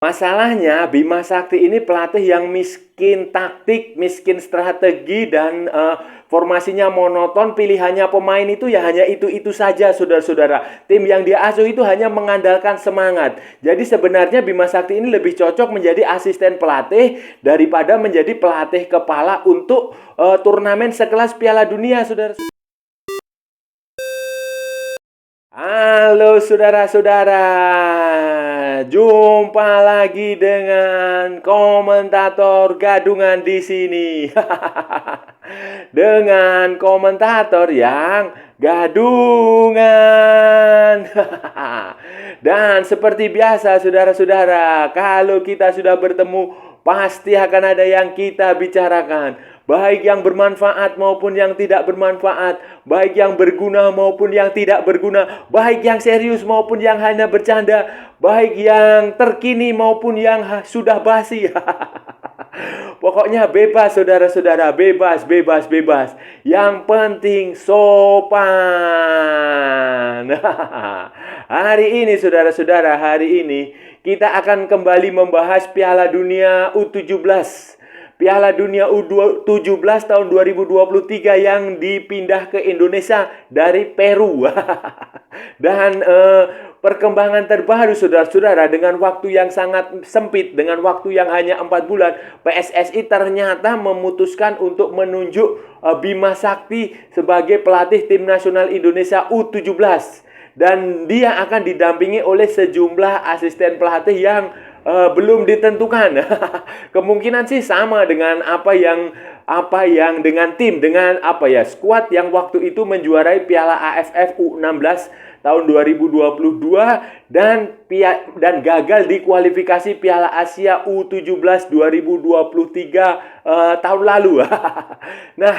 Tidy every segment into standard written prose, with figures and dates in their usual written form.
Masalahnya Bima Sakti ini pelatih yang miskin taktik, miskin strategi, dan formasinya monoton. Pilihannya pemain itu ya hanya itu-itu saja, saudara-saudara. Tim yang dia asuh itu hanya mengandalkan semangat. Jadi sebenarnya Bima Sakti ini lebih cocok menjadi asisten pelatih daripada menjadi pelatih kepala untuk turnamen sekelas Piala Dunia, saudara. Halo saudara-saudara, jumpa lagi dengan komentator gadungan di sini. Dengan komentator yang gadungan. Dan seperti biasa saudara-saudara, kalau kita sudah bertemu, pasti akan ada yang kita bicarakan. Baik yang bermanfaat maupun yang tidak bermanfaat, baik yang berguna maupun yang tidak berguna, baik yang serius maupun yang hanya bercanda, baik yang terkini maupun yang sudah basi. Pokoknya bebas saudara-saudara, bebas, bebas, bebas. Yang penting sopan. Hari ini saudara-saudara, hari ini kita akan kembali membahas Piala Dunia U17. Piala Dunia U17 tahun 2023 yang dipindah ke Indonesia dari Peru. Dan perkembangan terbaru saudara-saudara, dengan waktu yang sangat sempit, dengan waktu yang hanya 4 bulan, PSSI ternyata memutuskan untuk menunjuk Bima Sakti sebagai pelatih tim nasional Indonesia U17. Dan dia akan didampingi oleh sejumlah asisten pelatih yang belum ditentukan. Kemungkinan sih sama dengan apa yang dengan tim, dengan skuad yang waktu itu menjuarai Piala AFF U16 tahun 2022 dan gagal di kualifikasi Piala Asia U17 2023 tahun lalu. Nah,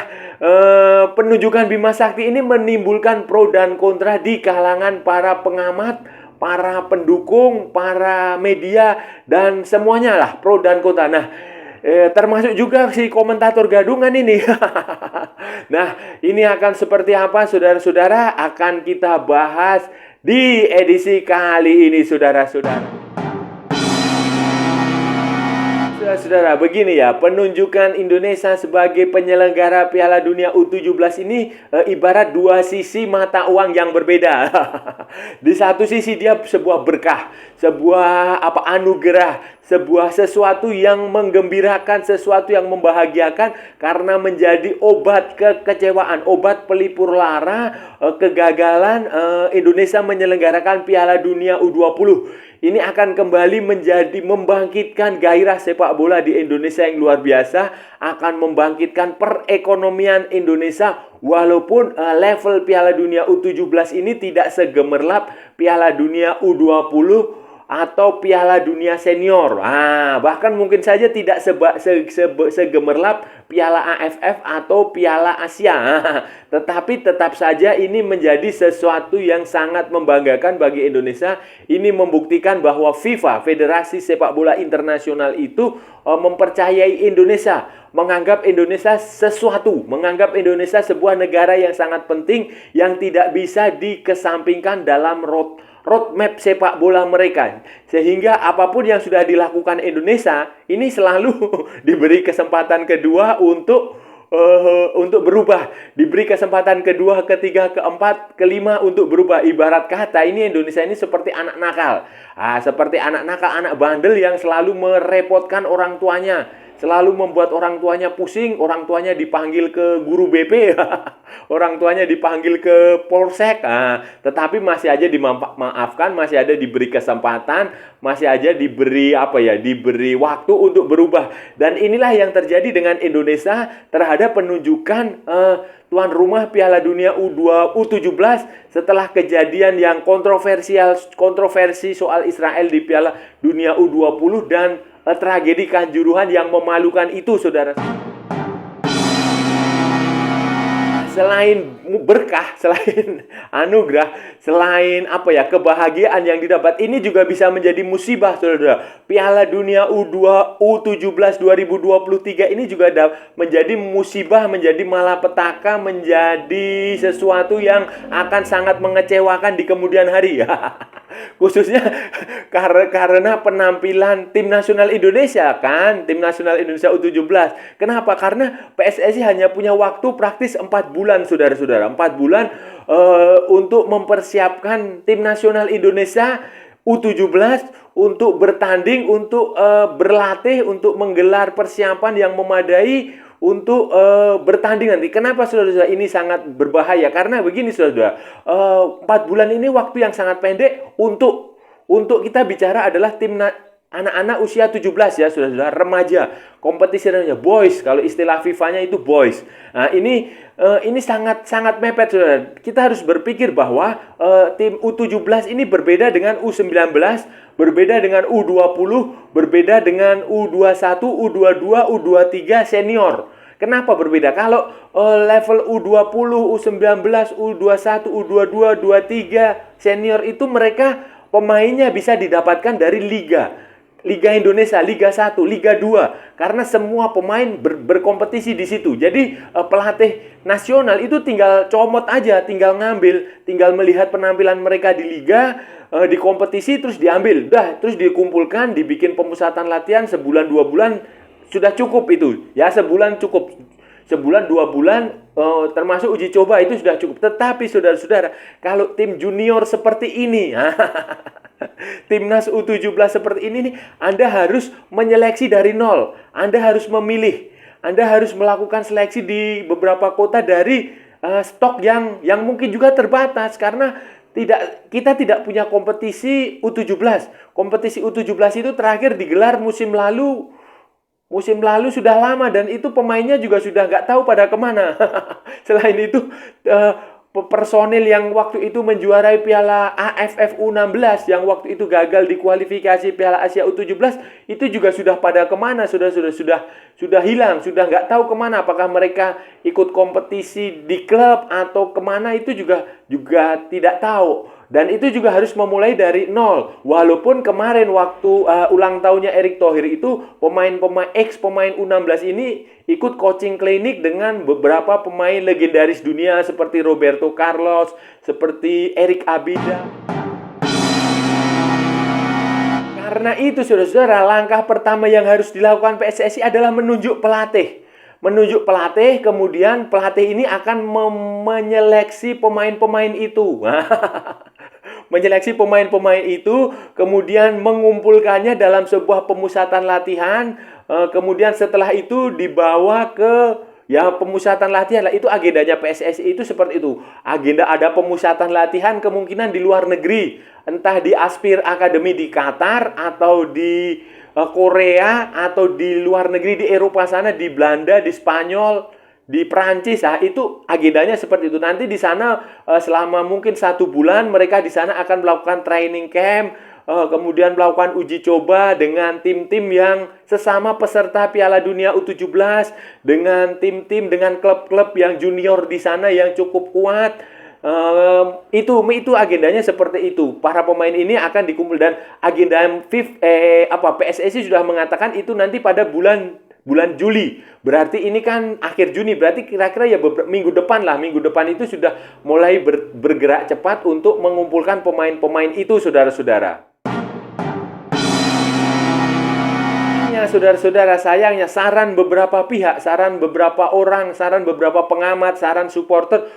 penunjukan Bima Sakti ini menimbulkan pro dan kontra di kalangan para pengamat, para pendukung, para media, dan semuanya lah, pro dan kontra. Nah, termasuk juga si komentator gadungan ini. Nah, ini akan seperti apa saudara-saudara, akan kita bahas di edisi kali ini, saudara-saudara. Saudara, begini ya, penunjukan Indonesia sebagai penyelenggara Piala Dunia U17 ini ibarat dua sisi mata uang yang berbeda. Di satu sisi dia sebuah berkah, sebuah anugerah, sebuah sesuatu yang menggembirakan, sesuatu yang membahagiakan karena menjadi obat kekecewaan, obat pelipur lara kegagalan Indonesia menyelenggarakan Piala Dunia U20. Ini akan kembali menjadi membangkitkan gairah sepak bola di Indonesia yang luar biasa, akan membangkitkan perekonomian Indonesia walaupun level Piala Dunia U17 ini tidak segemerlap Piala Dunia U20 atau Piala Dunia Senior. Bahkan mungkin saja tidak segemerlap Piala AFF atau Piala Asia. Tetapi tetap saja ini menjadi sesuatu yang sangat membanggakan bagi Indonesia. Ini membuktikan bahwa FIFA, Federasi Sepak Bola Internasional itu mempercayai Indonesia, menganggap Indonesia sesuatu, menganggap Indonesia sebuah negara yang sangat penting yang tidak bisa dikesampingkan dalam roadmap sepak bola mereka. Sehingga apapun yang sudah dilakukan Indonesia ini selalu diberi kesempatan kedua untuk berubah, diberi kesempatan kedua, ketiga, keempat, kelima untuk berubah. Ibarat kata ini Indonesia ini seperti anak nakal, seperti anak nakal, anak bandel yang selalu merepotkan orang tuanya, selalu membuat orang tuanya pusing, orang tuanya dipanggil ke guru BP, orang tuanya dipanggil ke polsek, tetapi masih aja dimaafkan, masih ada diberi kesempatan, masih aja diberi diberi waktu untuk berubah. Dan inilah yang terjadi dengan Indonesia terhadap penunjukan tuan rumah Piala Dunia U17 setelah kejadian yang kontroversi soal Israel di Piala Dunia U20 dan tragedi Kanjuruhan yang memalukan itu, saudara. Selain berkah, selain anugerah, selain kebahagiaan yang didapat, ini juga bisa menjadi musibah, saudara. Piala Dunia U17 2023 ini juga menjadi musibah, menjadi malapetaka, menjadi sesuatu yang akan sangat mengecewakan di kemudian hari. Khususnya karena penampilan tim nasional Indonesia kan, tim nasional Indonesia U17. Kenapa? Karena PSSI hanya punya waktu praktis 4 bulan, saudara-saudara. 4 bulan untuk mempersiapkan tim nasional Indonesia U17 untuk bertanding, untuk berlatih, untuk menggelar persiapan yang memadai untuk bertanding nanti. Kenapa, saudara-saudara, ini sangat berbahaya? Karena begini, saudara-saudara, 4 bulan ini waktu yang sangat pendek untuk kita bicara adalah anak-anak usia 17 ya, saudara-saudara, remaja, kompetisi remaja, boys, kalau istilah FIFA-nya itu boys. Nah, ini sangat mepet, saudara. Kita harus berpikir bahwa tim U17 ini berbeda dengan U19, berbeda dengan U20, berbeda dengan U21, U22, U23 senior. Kenapa berbeda? Kalau level U20, U19, U21, U22, U23 senior itu mereka pemainnya bisa didapatkan dari Liga Indonesia, Liga 1, Liga 2. Karena semua pemain berkompetisi di situ. Jadi pelatih nasional itu tinggal comot aja, tinggal ngambil, tinggal melihat penampilan mereka di liga, di kompetisi, terus diambil. Terus dikumpulkan, dibikin pemusatan latihan sebulan 2 bulan, sudah cukup itu. Ya, sebulan cukup. Sebulan 2 bulan termasuk uji coba itu sudah cukup. Tetapi saudara-saudara, kalau tim junior seperti ini, timnas U17 seperti ini nih, Anda harus menyeleksi dari nol. Anda harus memilih. Anda harus melakukan seleksi di beberapa kota dari stok yang mungkin juga terbatas karena kita tidak punya kompetisi U17. Kompetisi U17 itu terakhir digelar musim lalu sudah lama dan itu pemainnya juga sudah nggak tahu pada kemana. Selain itu personil yang waktu itu menjuarai Piala AFF U16 yang waktu itu gagal di kualifikasi Piala Asia U17 itu juga sudah pada kemana, sudah hilang, sudah nggak tahu kemana, apakah mereka ikut kompetisi di klub atau kemana itu juga tidak tahu. Dan itu juga harus memulai dari nol. Walaupun kemarin waktu ulang tahunnya Erick Thohir itu pemain U16 ini ikut coaching klinik dengan beberapa pemain legendaris dunia seperti Roberto Carlos, seperti Eric Abida. Karena itu, saudara-saudara, langkah pertama yang harus dilakukan PSSI adalah menunjuk pelatih. Kemudian pelatih ini akan menyeleksi pemain-pemain itu. Menyeleksi pemain-pemain itu, kemudian mengumpulkannya dalam sebuah pemusatan latihan, kemudian setelah itu dibawa ke pemusatan latihan. Itu agendanya PSSI itu seperti itu. Agenda ada pemusatan latihan kemungkinan di luar negeri, entah di Aspir Academy di Qatar atau di Korea atau di luar negeri di Eropa sana, di Belanda, di Spanyol, di Prancis. Itu agendanya seperti itu. Nanti di sana selama mungkin 1 bulan mereka di sana akan melakukan training camp, kemudian melakukan uji coba dengan tim-tim yang sesama peserta Piala Dunia U17, dengan tim-tim, dengan klub-klub yang junior di sana yang cukup kuat. Itu agendanya seperti itu. Para pemain ini akan dikumpul dan agenda PSSI sudah mengatakan itu nanti pada bulan Juli. Berarti ini kan akhir Juni. Berarti kira-kira ya minggu depan lah. Minggu depan itu sudah mulai bergerak cepat untuk mengumpulkan pemain-pemain itu, saudara-saudara. Saudara-saudara, sayangnya saran beberapa pihak, saran beberapa orang, saran beberapa pengamat, saran supporter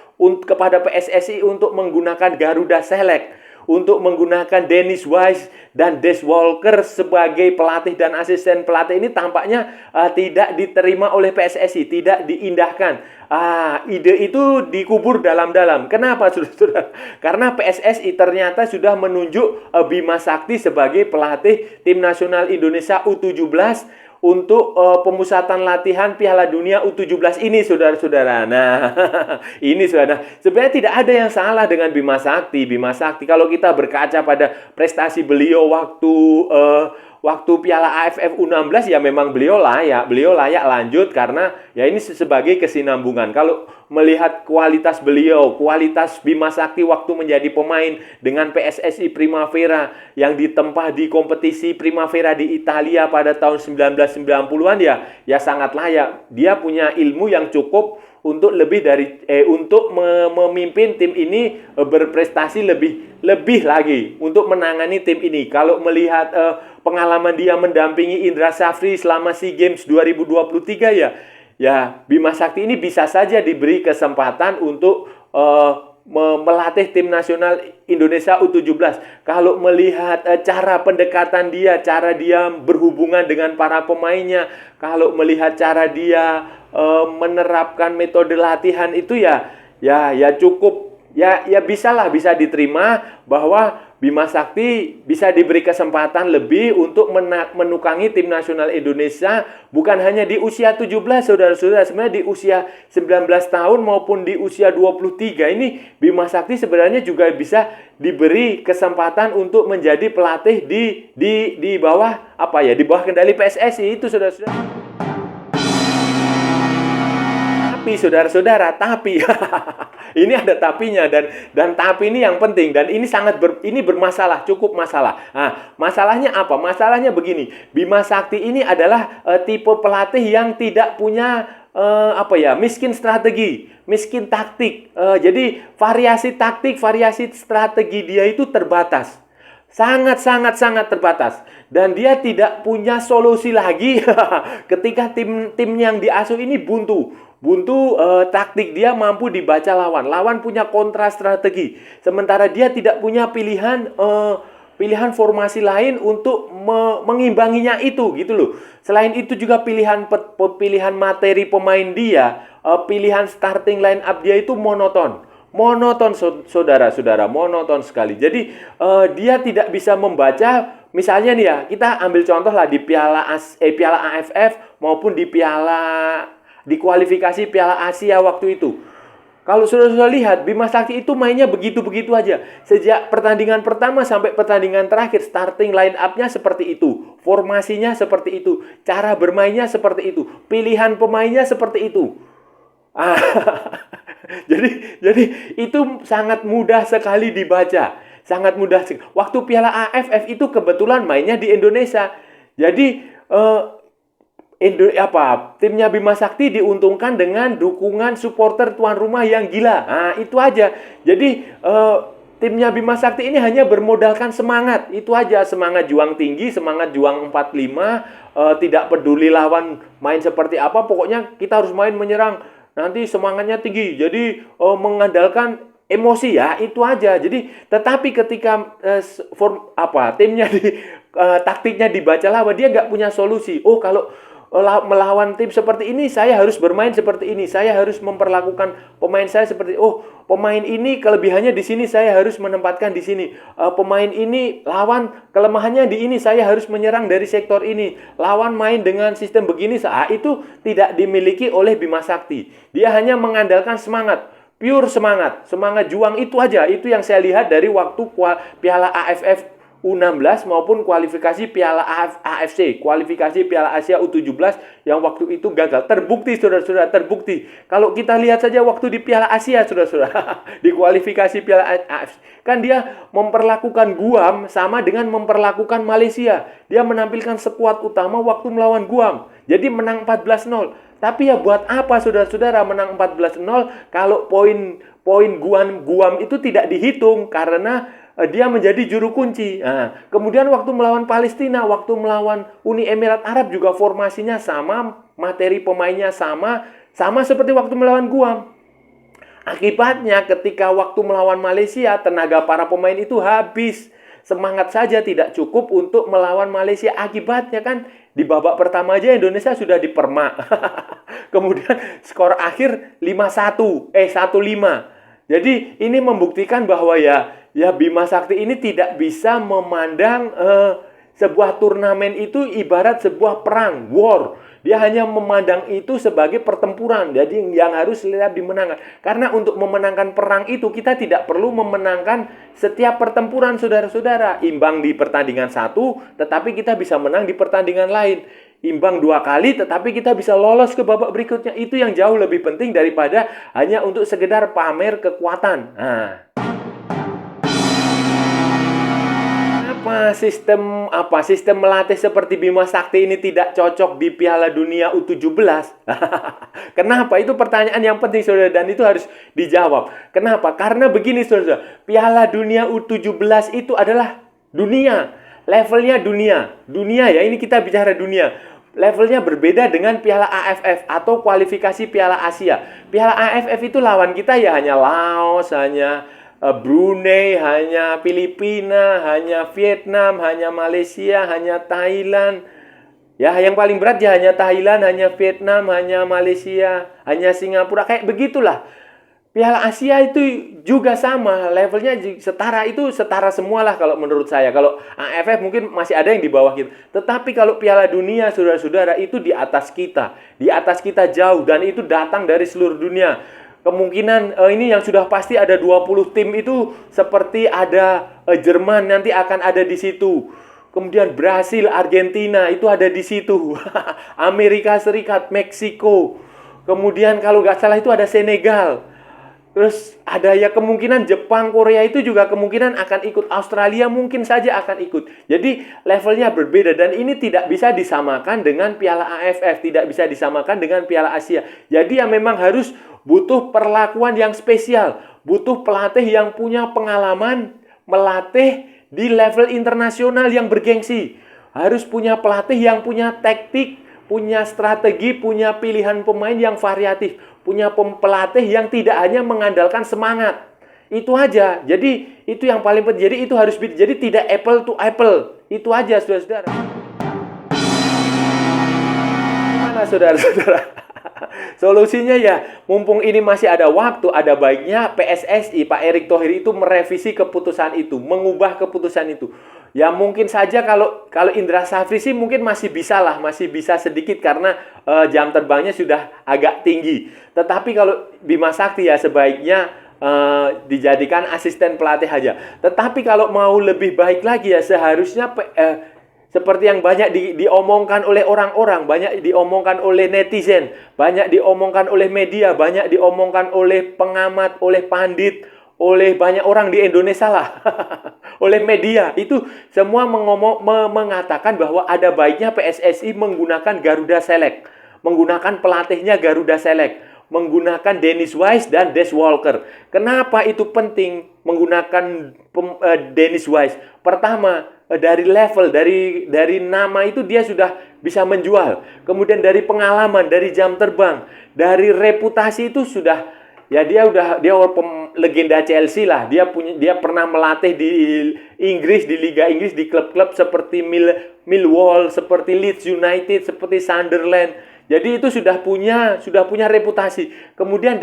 kepada PSSI untuk menggunakan Garuda Select, untuk menggunakan Dennis Wise dan Des Walker sebagai pelatih dan asisten pelatih ini tampaknya tidak diterima oleh PSSI, tidak diindahkan. Ide itu dikubur dalam-dalam. Kenapa, saudara-saudara? Karena PSSI ternyata sudah menunjuk Bima Sakti sebagai pelatih tim nasional Indonesia U17 untuk pemusatan latihan Piala Dunia U17 ini, saudara-saudara. Nah, ini saudara. Sebenarnya tidak ada yang salah dengan Bima Sakti. Kalau kita berkaca pada prestasi beliau waktu Piala AFF U16 ya memang beliau layak lanjut karena ya ini sebagai kesinambungan. Kalau melihat kualitas beliau, kualitas Bima Sakti waktu menjadi pemain dengan PSSI Primavera yang ditempa di kompetisi Primavera di Italia pada tahun 1990-an, ya sangat layak. Dia punya ilmu yang cukup untuk memimpin tim ini berprestasi lebih lagi untuk menangani tim ini. Kalau melihat pengalaman dia mendampingi Indra Safri selama SEA Games 2023, ya Bima Sakti ini bisa saja diberi kesempatan untuk melatih tim nasional Indonesia U17. Kalau melihat cara pendekatan dia, cara dia berhubungan dengan para pemainnya, kalau melihat cara dia menerapkan metode latihan itu ya cukup, bisa diterima bahwa Bima Sakti bisa diberi kesempatan lebih untuk menukangi tim nasional Indonesia, bukan hanya di usia 17, saudara-saudara. Sebenarnya di usia 19 tahun maupun di usia 23 ini Bima Sakti sebenarnya juga bisa diberi kesempatan untuk menjadi pelatih di bawah di bawah kendali PSSI itu, saudara-saudara. Tapi saudara-saudara, ini ada tapinya, dan tapi ini yang penting, dan ini ini bermasalah, cukup masalah. Nah, masalahnya apa? Masalahnya begini, Bima Sakti ini adalah tipe pelatih yang tidak punya miskin strategi, miskin taktik. Jadi variasi taktik, variasi strategi dia itu terbatas. Sangat terbatas, dan dia tidak punya solusi lagi ketika tim yang diasuh ini buntu, taktik dia mampu dibaca lawan punya kontra strategi, sementara dia tidak punya pilihan formasi lain untuk mengimbanginya itu, gitu loh. Selain itu juga pilihan materi pemain dia, pilihan starting line up dia itu monoton, saudara-saudara, monoton sekali. Jadi dia tidak bisa membaca. Misalnya nih ya, kita ambil contoh lah di Piala AFF maupun di kualifikasi Piala Asia waktu itu. Kalau saudara lihat, Bima Sakti itu mainnya begitu-begitu aja. Sejak pertandingan pertama sampai pertandingan terakhir, starting line up-nya seperti itu, formasinya seperti itu, cara bermainnya seperti itu, pilihan pemainnya seperti itu. Jadi itu sangat mudah sekali dibaca, sangat mudah. Waktu Piala AFF itu kebetulan mainnya di Indonesia. Jadi timnya Bima Sakti diuntungkan dengan dukungan supporter tuan rumah yang gila. Nah, itu aja. Jadi timnya Bima Sakti ini hanya bermodalkan semangat. Itu aja, semangat juang tinggi, semangat juang 45, tidak peduli lawan main seperti apa, pokoknya kita harus main menyerang. Nanti semangatnya tinggi. Jadi mengandalkan emosi, ya, itu aja. Jadi tetapi ketika timnya taktiknya dibaca lawan, dia nggak punya solusi. Oh, kalau melawan tim seperti ini, saya harus bermain seperti ini. Saya harus memperlakukan pemain saya seperti, pemain ini kelebihannya di sini, saya harus menempatkan di sini. Pemain ini lawan kelemahannya di ini, saya harus menyerang dari sektor ini. Lawan main dengan sistem begini, itu tidak dimiliki oleh Bima Sakti. Dia hanya mengandalkan semangat, pure semangat juang, itu aja. Itu yang saya lihat dari waktu Piala AFF U16 maupun kualifikasi Piala AFC, kualifikasi Piala Asia U17 yang waktu itu gagal. Terbukti, saudara-saudara, terbukti. Kalau kita lihat saja waktu di Piala Asia, saudara-saudara, di kualifikasi Piala AFC, kan dia memperlakukan Guam sama dengan memperlakukan Malaysia. Dia menampilkan skuad utama waktu melawan Guam. Jadi menang 14-0. Tapi ya buat apa, saudara-saudara, menang 14-0 kalau poin Guam itu tidak dihitung karena dia menjadi juru kunci. Nah, kemudian waktu melawan Palestina, waktu melawan Uni Emirat Arab juga formasinya sama, materi pemainnya sama seperti waktu melawan Guam. Akibatnya ketika waktu melawan Malaysia, tenaga para pemain itu habis. Semangat saja tidak cukup untuk melawan Malaysia. Akibatnya kan di babak pertama aja Indonesia sudah dipermak. Kemudian skor akhir 1-5. Jadi ini membuktikan bahwa ya Bima Sakti ini tidak bisa memandang sebuah turnamen itu ibarat sebuah perang, war. Dia hanya memandang itu sebagai pertempuran. Jadi yang harus lihat dimenangkan. Karena untuk memenangkan perang itu kita tidak perlu memenangkan setiap pertempuran, saudara-saudara. Imbang di pertandingan satu, tetapi kita bisa menang di pertandingan lain. imbang 2 kali, tetapi kita bisa lolos ke babak berikutnya. Itu yang jauh lebih penting daripada hanya untuk sekedar pamer kekuatan. Nah, sistem melatih seperti Bima Sakti ini tidak cocok di Piala Dunia U17? Kenapa? Itu pertanyaan yang penting, saudara, dan itu harus dijawab. Kenapa? Karena begini, saudara, Piala Dunia U17 itu adalah dunia, levelnya dunia ya, ini kita bicara dunia. Levelnya berbeda dengan Piala AFF atau kualifikasi Piala Asia. Piala AFF itu lawan kita ya hanya Laos, hanya Brunei, hanya Filipina, hanya Vietnam, hanya Malaysia, hanya Thailand. Ya, yang paling berat ya hanya Thailand, hanya Vietnam, hanya Malaysia, hanya Singapura. Kayak begitulah. Piala Asia itu juga sama, levelnya setara, itu setara semualah kalau menurut saya. Kalau AFF mungkin masih ada yang di bawah kita. Tetapi kalau Piala Dunia, saudara-saudara, itu di atas kita. Di atas kita jauh, dan itu datang dari seluruh dunia. Kemungkinan ini yang sudah pasti ada 20 tim itu, seperti ada Jerman nanti akan ada di situ. Kemudian Brasil, Argentina itu ada di situ. Amerika Serikat, Meksiko. Kemudian kalau nggak salah itu ada Senegal. Terus ada ya kemungkinan Jepang, Korea itu juga kemungkinan akan ikut. Australia mungkin saja akan ikut. Jadi levelnya berbeda, dan ini tidak bisa disamakan dengan Piala AFF, tidak bisa disamakan dengan Piala Asia. Jadi ya memang harus butuh perlakuan yang spesial, butuh pelatih yang punya pengalaman melatih di level internasional yang bergengsi. Harus punya pelatih yang punya taktik, punya strategi, punya pilihan pemain yang variatif, punya pelatih yang tidak hanya mengandalkan semangat. Itu aja. Jadi itu yang paling penting. Jadi itu harus, jadi tidak apple to apple. Itu aja, saudara-saudara. Gimana, saudara-saudara? Solusinya ya, mumpung ini masih ada waktu, ada baiknya PSSI, Pak Erick Thohir itu merevisi keputusan itu, mengubah keputusan itu. Ya mungkin saja kalau Indra Safri sih mungkin masih bisa lah, masih bisa sedikit karena jam terbangnya sudah agak tinggi. Tetapi kalau Bima Sakti ya sebaiknya dijadikan asisten pelatih aja. Tetapi kalau mau lebih baik lagi ya seharusnya seperti yang banyak diomongkan oleh orang-orang, banyak diomongkan oleh netizen, banyak diomongkan oleh media, banyak diomongkan oleh pengamat, oleh pandit, oleh banyak orang di Indonesia lah, oleh media. Itu semua mengatakan bahwa ada baiknya PSSI menggunakan Garuda Select, menggunakan pelatihnya Garuda Select, menggunakan Dennis Wise dan Des Walker. Kenapa itu penting menggunakan Dennis Wise? Pertama, dari level, dari nama itu dia sudah bisa menjual. Kemudian dari pengalaman, dari jam terbang, dari reputasi itu sudah, ya dia legenda Chelsea lah. Dia pernah melatih di Inggris, di Liga Inggris, di klub-klub seperti Millwall, seperti Leeds United, seperti Sunderland. Jadi itu sudah punya reputasi. Kemudian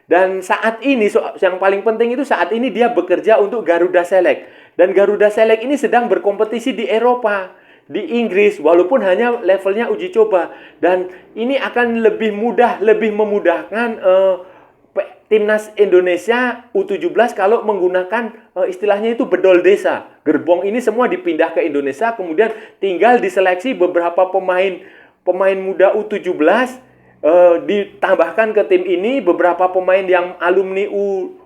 dan saat ini yang paling penting itu saat ini dia bekerja untuk Garuda Select. Dan Garuda Select ini sedang berkompetisi di Eropa, di Inggris, walaupun hanya levelnya uji coba. Dan ini akan lebih mudah, lebih memudahkan timnas Indonesia U17 kalau menggunakan istilahnya itu bedol desa. Gerbong ini semua dipindah ke Indonesia, kemudian tinggal diseleksi beberapa pemain muda U17, ditambahkan ke tim ini, beberapa pemain yang alumni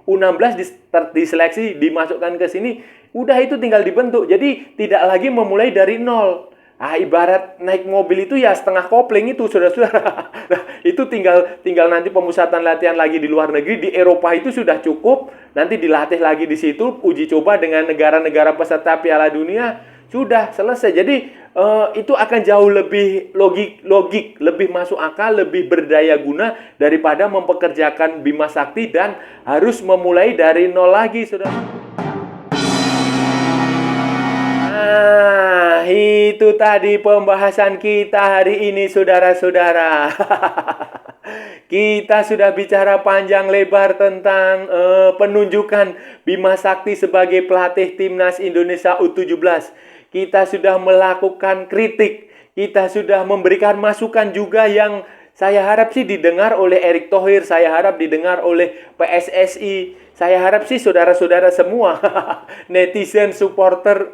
U16 diseleksi, dimasukkan ke sini. Udah itu tinggal dibentuk. Jadi tidak lagi memulai dari nol. Ibarat naik mobil itu ya setengah kopling itu, saudara-saudara. Nah, itu tinggal nanti pemusatan latihan lagi di luar negeri, di Eropa itu sudah cukup. Nanti dilatih lagi di situ, uji coba dengan negara-negara peserta Piala Dunia, sudah selesai. Jadi itu akan jauh lebih logik, lebih masuk akal, lebih berdaya guna daripada mempekerjakan Bima Sakti dan harus memulai dari nol lagi, saudara. Nah, itu tadi pembahasan kita hari ini, saudara-saudara. Kita sudah bicara panjang lebar tentang penunjukan Bima Sakti sebagai pelatih timnas Indonesia U17. Kita sudah melakukan kritik, kita sudah memberikan masukan juga yang saya harap sih didengar oleh Erick Thohir, saya harap didengar oleh PSSI, saya harap sih saudara-saudara semua, netizen, supporter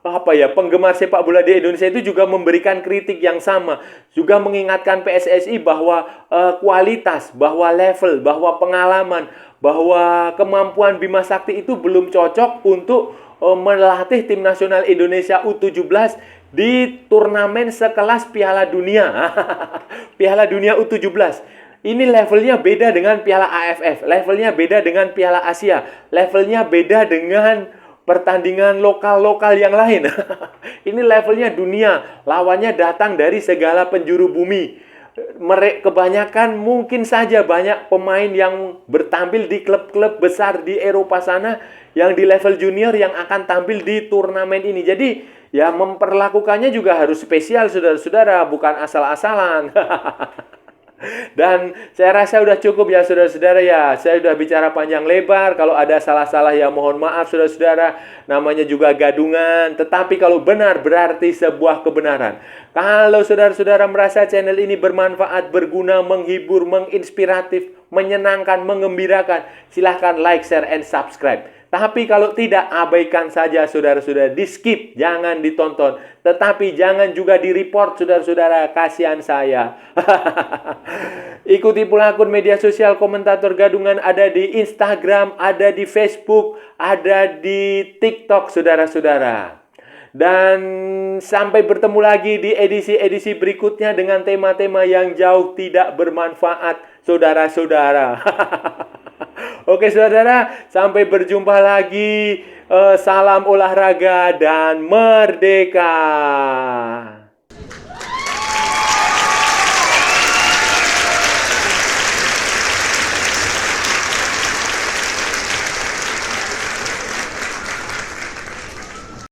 penggemar sepak bola di Indonesia itu juga memberikan kritik yang sama, juga mengingatkan PSSI bahwa kualitas, bahwa level, bahwa pengalaman, bahwa kemampuan Bima Sakti itu belum cocok untuk melatih tim nasional Indonesia U17 di turnamen sekelas Piala Dunia. Piala Dunia U17. Ini levelnya beda dengan Piala AFF, levelnya beda dengan Piala Asia, levelnya beda dengan pertandingan lokal-lokal yang lain. Ini levelnya dunia, lawannya datang dari segala penjuru bumi. Kebanyakan mungkin saja banyak pemain yang bertampil di klub-klub besar di Eropa sana yang di level junior yang akan tampil di turnamen ini. Jadi ya memperlakukannya juga harus spesial saudara-saudara, bukan asal-asalan. Dan saya rasa sudah cukup ya saudara-saudara ya. Saya sudah bicara panjang lebar. Kalau ada salah-salah ya mohon maaf saudara-saudara. Namanya juga gadungan. Tetapi kalau benar berarti sebuah kebenaran. Kalau saudara-saudara merasa channel ini bermanfaat, berguna, menghibur, menginspiratif, menyenangkan, mengembirakan, silahkan like, share, and subscribe. Tapi kalau tidak, abaikan saja saudara-saudara, di skip, jangan ditonton. Tetapi jangan juga di report saudara-saudara, kasihan saya. Ikuti pula akun media sosial Komentator Gadungan, ada di Instagram, ada di Facebook, ada di TikTok saudara-saudara. Dan sampai bertemu lagi di edisi-edisi berikutnya dengan tema-tema yang jauh tidak bermanfaat saudara-saudara. Oke saudara, sampai berjumpa lagi. Salam olahraga dan merdeka.